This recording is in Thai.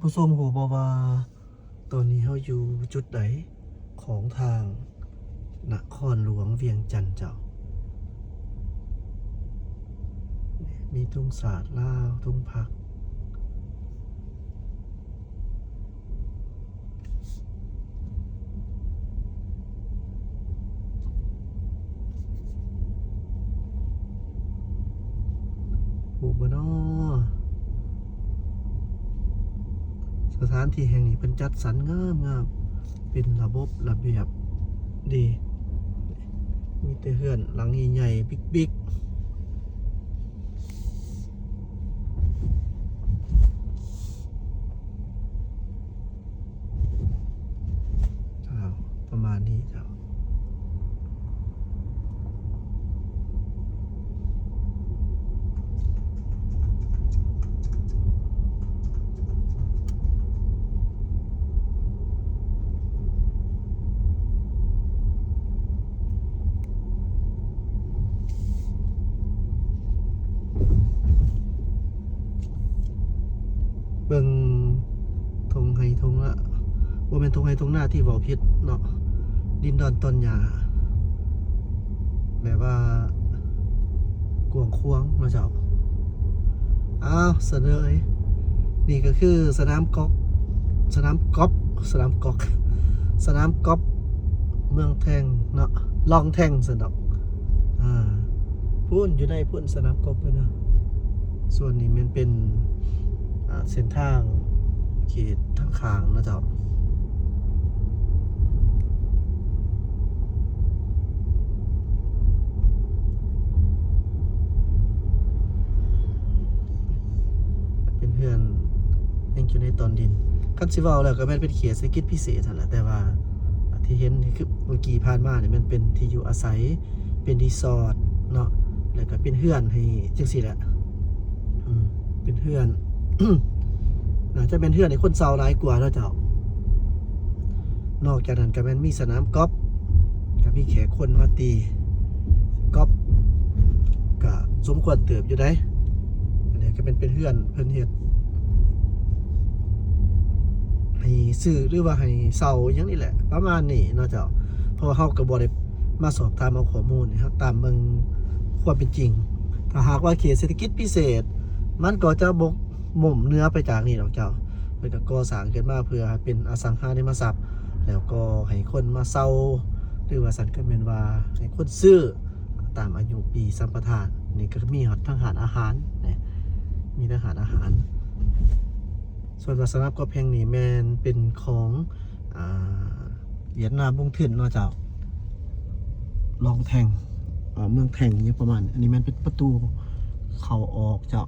ผู้ชมหูบอกว่าตอนนี้เขาอยู่จุดไหนของทางนครหลวงเวียงจันทร์เจ้ามีทุ่งสาดลาวทุ่งพักหูบ่นอสถานที่แห่งนี้เป็นจัดสรรงามเป็นระบบระเบียบดีมีแต่เฮือนหลังใหญ่ๆบิ๊กๆประมาณนี้เจ้าเบิ่งทงไฮทงละว่าเป็นทงไฮทงหน้าที่เว้าผิดเนาะดินดอนต้นหญ้าแบบว่ากวางควงเนาะเจ้าอ้าวเสนอเลยนี่ก็คือสนามกอล์ฟสนามกอล์ฟสนามกอล์ฟสนามกอล์ฟเมืองแทงเนาะลองแทงสนอกพุ่นอยู่ในพุ่นสนามกอล์ฟเลยนะส่วนนี้มันเป็นเส้นทางเขตทางข้างนะเจ้าเป็นเพื่อนยังอยู่ในตอนดินคันสิเว้าแล้วก็แม่นเป็นเขตเศรษฐกิจพิเศษนั่นแหละแต่ว่าที่เห็นนี่คือเมื่อกี้ผ่านมาเนี่ยมันเป็นที่อยู่อาศัยเป็นรีสอร์ทเนาะแล้วก็เป็นเฮือนให้จังซี่แหละเป็นเฮือน น่าจะเป็นเฮือนให้คนเซาหลายกว่าเนาะเจ้านอกจากนั้นก็แม่นมีสนามกอล์ฟก็มีแขกคนมาตีกอล์ฟก็สมควรเติบอยู่ได้อันนี้ก็เป็นเฮือนเพิ่นเฮ็ดให้ซื้อหรือว่าให้เซาอย่างนี้แหละประมาณนี้เนาะเจ้าเพราะว่าเฮาก็บ่ได้มาสอบถามเอาข้อมูลนี่ครับตามเบิ่งความเป็นจริงถ้าหากว่าเขตเศรษฐกิจพิเศษมันก็จะบกมุ่มเนื้อไปจากนี่ดอกเจ้าเพื่อก่อสร้างขึ้นมาเพื่อเป็นอสังหาริมทรัพย์แล้วก็ให้คนมาเซาหรือว่าสันก็เป็นว่าให้คนซื้อตามอายุปีสัมปทานนี่ก็มีทั้งหารอาหารนะมีทั้งหารอาหารส่วนสำหรับกอล์ฟแห่งนี้แมนเป็นของเหรียญนาบุงถิ่นเนาะเจ้าลองแทงเมืองแทงอย่างประมาณอันนี้มันเป็นประตูเข้าออกเจ้า